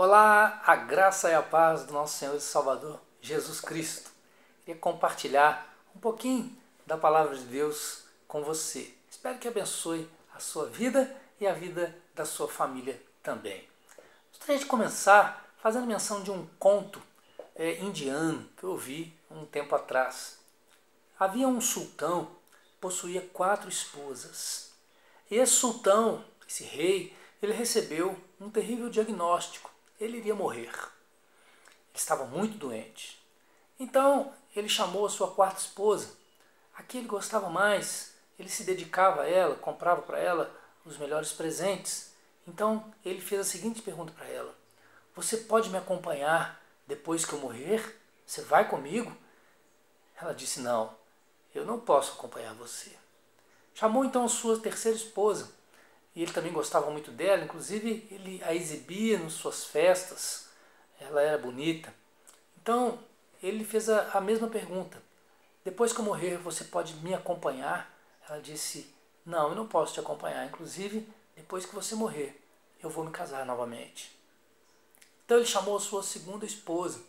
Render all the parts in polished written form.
Olá, a graça e a paz do nosso Senhor e Salvador Jesus Cristo. Queria compartilhar um pouquinho da palavra de Deus com você. Espero que abençoe a sua vida e a vida da sua família também. Gostaria de começar fazendo menção de um conto indiano que eu ouvi um tempo atrás. Havia um sultão que possuía 4 esposas. E esse sultão, esse rei, ele recebeu um terrível diagnóstico. Ele iria morrer. Ele estava muito doente. Então ele chamou a sua 4ª esposa, a que ele gostava mais. Ele se dedicava a ela, comprava para ela os melhores presentes. Então ele fez a seguinte pergunta para ela: você pode me acompanhar depois que eu morrer? Você vai comigo? Ela disse: não, eu não posso acompanhar você. Chamou então a sua 3ª esposa, e ele também gostava muito dela, inclusive ele a exibia nas suas festas, ela era bonita. Então ele fez a mesma pergunta: depois que eu morrer você pode me acompanhar? Ela disse: não, eu não posso te acompanhar, inclusive depois que você morrer eu vou me casar novamente. Então ele chamou a sua 2ª esposa,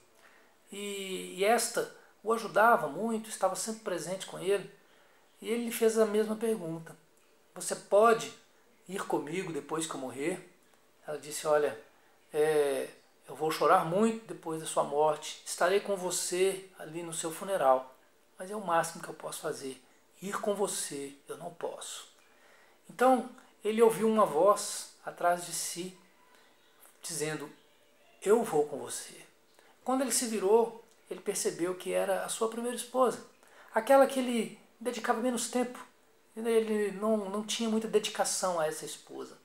e esta o ajudava muito, estava sempre presente com ele, e ele lhe fez a mesma pergunta: você pode ir comigo depois que eu morrer? Ela disse: olha, eu vou chorar muito depois da sua morte, estarei com você ali no seu funeral, mas é o máximo que eu posso fazer, ir com você eu não posso. Então ele ouviu uma voz atrás de si, dizendo: eu vou com você. Quando ele se virou, ele percebeu que era a sua 1ª esposa, aquela que ele dedicava menos tempo. Ele não tinha muita dedicação a essa esposa.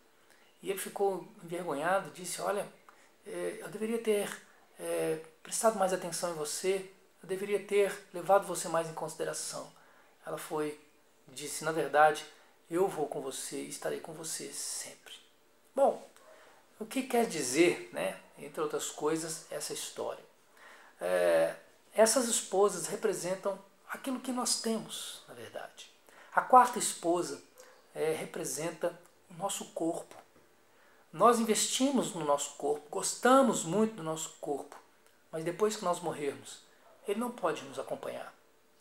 E ele ficou envergonhado e disse: olha, eu deveria ter prestado mais atenção em você, eu deveria ter levado você mais em consideração. Ela disse: na verdade, eu vou com você e estarei com você sempre. Bom, o que quer dizer, né, entre outras coisas, essa história? Essas esposas representam aquilo que nós temos, na verdade. A 4ª esposa representa o nosso corpo. Nós investimos no nosso corpo, gostamos muito do nosso corpo, mas depois que nós morrermos, ele não pode nos acompanhar,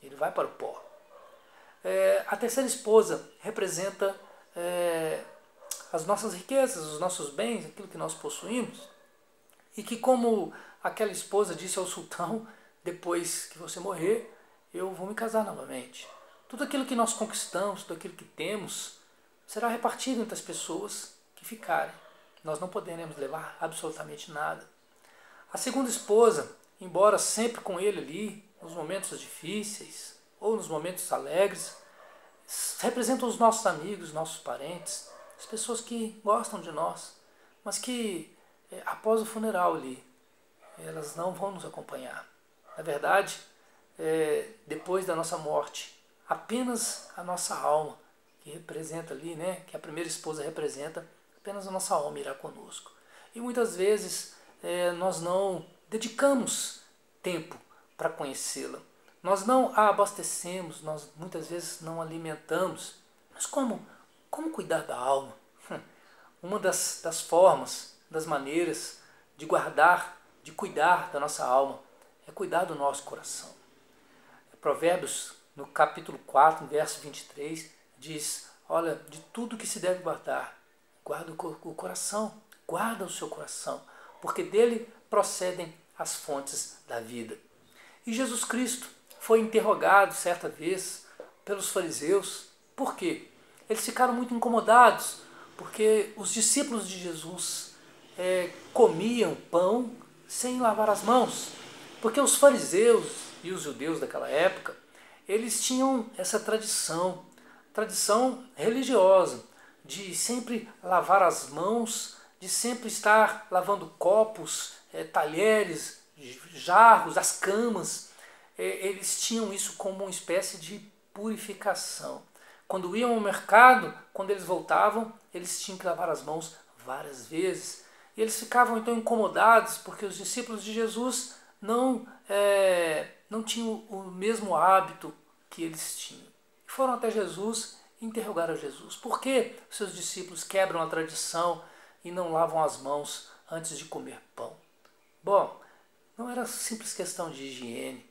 ele vai para o pó. A 3ª esposa representa as nossas riquezas, os nossos bens, aquilo que nós possuímos, e que, como aquela esposa disse ao sultão: depois que você morrer, eu vou me casar novamente. Tudo aquilo que nós conquistamos, tudo aquilo que temos, será repartido entre as pessoas que ficarem. Nós não poderemos levar absolutamente nada. A 2ª esposa, embora sempre com ele ali, nos momentos difíceis ou nos momentos alegres, representam os nossos amigos, nossos parentes, as pessoas que gostam de nós, mas que após o funeral ali, elas não vão nos acompanhar. Na verdade, depois da nossa morte, apenas a nossa alma, que representa ali, né, que a 1ª esposa representa, apenas a nossa alma irá conosco. E muitas vezes nós não dedicamos tempo para conhecê-la. Nós não a abastecemos, nós muitas vezes não alimentamos. Mas como cuidar da alma? Uma das formas, das maneiras de guardar, de cuidar da nossa alma, é cuidar do nosso coração. Provérbios, no capítulo 4, verso 23, diz: olha, de tudo que se deve guardar, guarda o coração, guarda o seu coração, porque dele procedem as fontes da vida. E Jesus Cristo foi interrogado certa vez pelos fariseus. Por quê? Eles ficaram muito incomodados, porque os discípulos de Jesus comiam pão sem lavar as mãos. Porque os fariseus e os judeus daquela época, eles tinham essa tradição religiosa, de sempre lavar as mãos, de sempre estar lavando copos, talheres, jarros, as camas. Eles tinham isso como uma espécie de purificação. Quando iam ao mercado, quando eles voltavam, eles tinham que lavar as mãos várias vezes. E eles ficavam então incomodados porque os discípulos de Jesus não tinham o mesmo hábito que eles tinham. E foram até Jesus e interrogaram Jesus: por que os seus discípulos quebram a tradição e não lavam as mãos antes de comer pão? Bom, não era simples questão de higiene,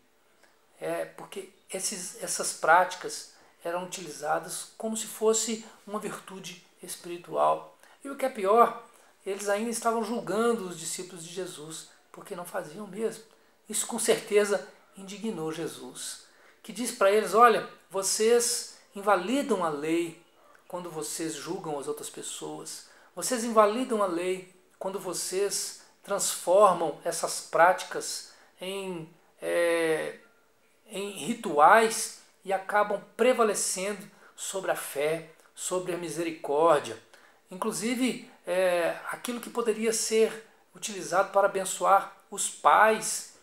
porque essas práticas eram utilizadas como se fosse uma virtude espiritual. E o que é pior, eles ainda estavam julgando os discípulos de Jesus, porque não faziam mesmo. Isso com certeza indignou Jesus, que diz para eles, olha, vocês invalidam a lei quando vocês julgam as outras pessoas, vocês invalidam a lei quando vocês transformam essas práticas em rituais e acabam prevalecendo sobre a fé, sobre a misericórdia. Inclusive, aquilo que poderia ser utilizado para abençoar os pais,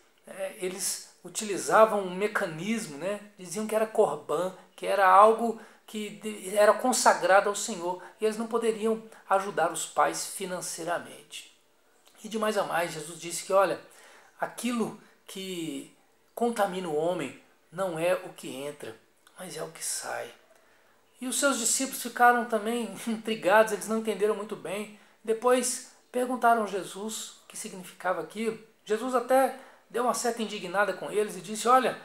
eles utilizavam um mecanismo, diziam que era corban, que era algo que era consagrado ao Senhor, e eles não poderiam ajudar os pais financeiramente. E de mais a mais, Jesus disse que, olha, aquilo que contamina o homem não é o que entra, mas é o que sai. E os seus discípulos ficaram também intrigados, eles não entenderam muito bem. Depois perguntaram a Jesus o que significava aquilo. Jesus até deu uma certa indignada com eles e disse, olha,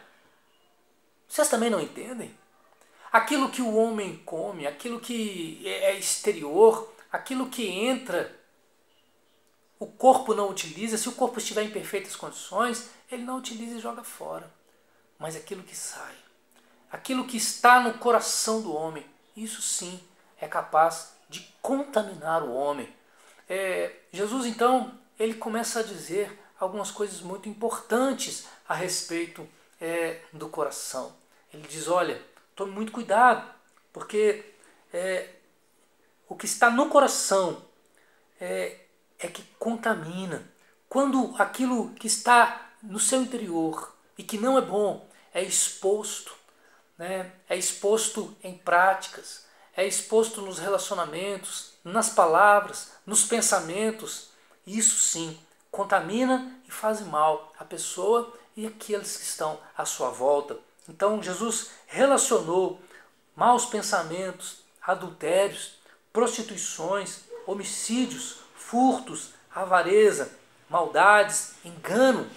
vocês também não entendem? Aquilo que o homem come, aquilo que é exterior, aquilo que entra, o corpo não utiliza. Se o corpo estiver em perfeitas condições, ele não utiliza e joga fora. Mas aquilo que sai, aquilo que está no coração do homem, isso sim é capaz de contaminar o homem. Jesus então, ele começa a dizer algumas coisas muito importantes a respeito do coração. Ele diz, olha, tome muito cuidado, porque o que está no coração é que contamina. Quando aquilo que está no seu interior e que não é bom é exposto, é exposto em práticas, é exposto nos relacionamentos, nas palavras, nos pensamentos, isso sim contamina e faz mal a pessoa e aqueles que estão à sua volta. Então Jesus relacionou maus pensamentos, adultérios, prostituições, homicídios, furtos, avareza, maldades, engano,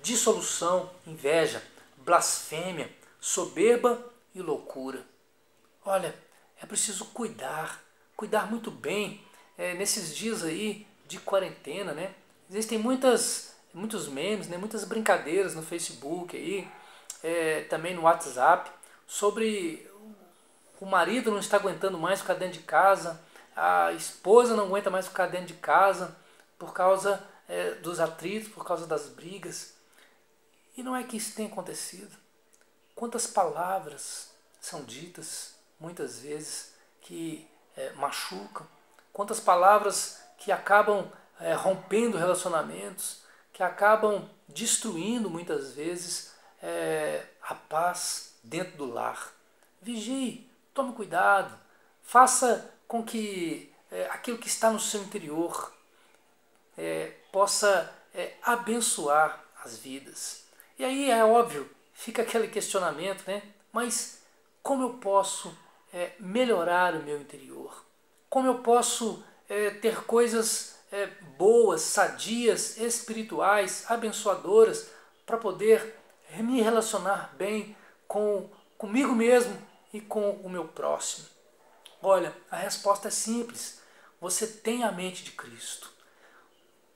dissolução, inveja, blasfêmia, soberba e loucura. Olha, é preciso cuidar muito bem nesses dias aí de quarentena, Existem muitos memes, muitas brincadeiras no Facebook aí, também no WhatsApp, sobre o marido não está aguentando mais ficar dentro de casa, a esposa não aguenta mais ficar dentro de casa por causa dos atritos, por causa das brigas. E não é que isso tenha acontecido. Quantas palavras são ditas, muitas vezes, que machucam. Quantas palavras que acabam rompendo relacionamentos, que acabam destruindo, muitas vezes, a paz dentro do lar. Vigie, tome cuidado, faça com que aquilo que está no seu interior possa abençoar as vidas. E aí é óbvio, fica aquele questionamento, mas como eu posso melhorar o meu interior? Como eu posso ter coisas boas, sadias, espirituais, abençoadoras, para poder me relacionar bem comigo mesmo e com o meu próximo? Olha, a resposta é simples. Você tem a mente de Cristo.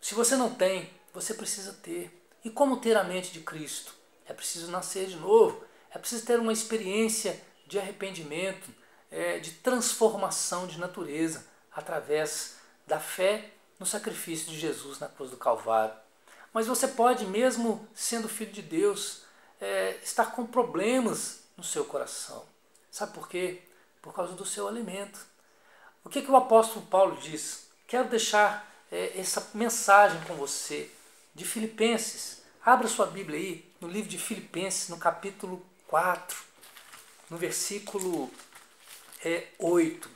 Se você não tem, você precisa ter. E como ter a mente de Cristo? É preciso nascer de novo. É preciso ter uma experiência de arrependimento, de transformação de natureza, através da fé no sacrifício de Jesus na cruz do Calvário. Mas você pode, mesmo sendo filho de Deus, estar com problemas no seu coração. Sabe por quê? Por causa do seu alimento. O que o apóstolo Paulo diz? Quero deixar essa mensagem com você, de Filipenses. Abra sua Bíblia aí, no livro de Filipenses, no capítulo 4, no versículo 8.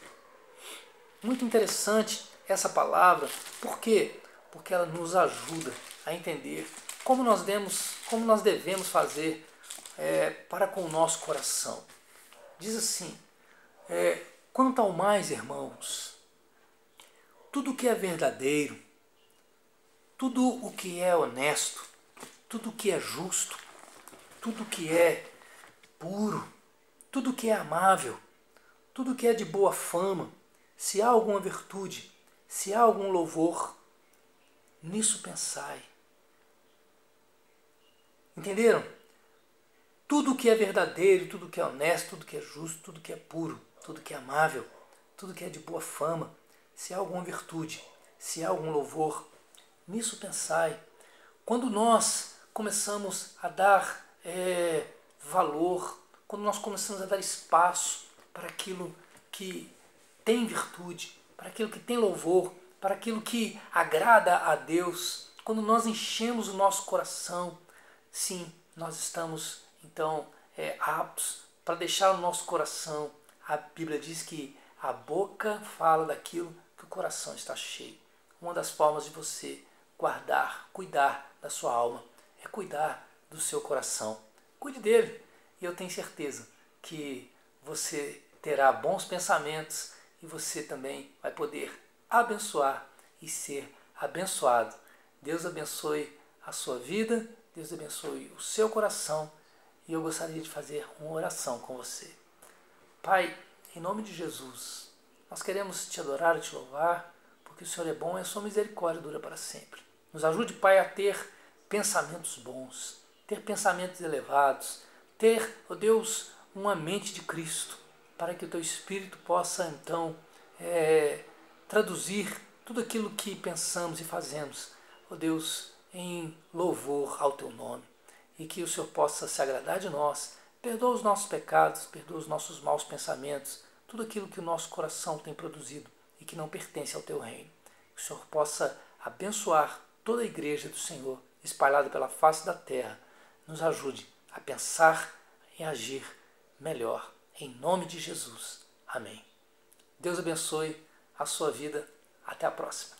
Muito interessante essa palavra. Por quê? Porque ela nos ajuda a entender como nós devemos fazer para com o nosso coração. Diz assim, quanto ao mais, irmãos, tudo que é verdadeiro, tudo o que é honesto, tudo o que é justo, tudo o que é puro, tudo o que é amável, tudo o que é de boa fama, se há alguma virtude, se há algum louvor, nisso pensai. Entenderam? Tudo o que é verdadeiro, tudo o que é honesto, tudo o que é justo, tudo o que é puro, tudo o que é amável, tudo o que é de boa fama, se há alguma virtude, se há algum louvor, nisso pensai. Quando nós começamos a dar valor, quando nós começamos a dar espaço para aquilo que tem virtude, para aquilo que tem louvor, para aquilo que agrada a Deus, quando nós enchemos o nosso coração, sim, nós estamos então aptos para deixar o nosso coração. A Bíblia diz que a boca fala daquilo que o coração está cheio. Uma das formas de você guardar, cuidar da sua alma, é cuidar do seu coração. Cuide dele e eu tenho certeza que você terá bons pensamentos e você também vai poder abençoar e ser abençoado. Deus abençoe a sua vida, Deus abençoe o seu coração e eu gostaria de fazer uma oração com você. Pai, em nome de Jesus, nós queremos te adorar e te louvar, porque o Senhor é bom e a sua misericórdia dura para sempre. Nos ajude, Pai, a ter pensamentos bons, ter pensamentos elevados, ter, ó Deus, uma mente de Cristo, para que o Teu Espírito possa, então, traduzir tudo aquilo que pensamos e fazemos, ó Deus, em louvor ao Teu nome. E que o Senhor possa se agradar de nós, perdoa os nossos pecados, perdoa os nossos maus pensamentos, tudo aquilo que o nosso coração tem produzido e que não pertence ao Teu reino. Que o Senhor possa abençoar toda a igreja do Senhor, espalhada pela face da terra. Nos ajude a pensar e agir melhor. Em nome de Jesus. Amém. Deus abençoe a sua vida. Até a próxima.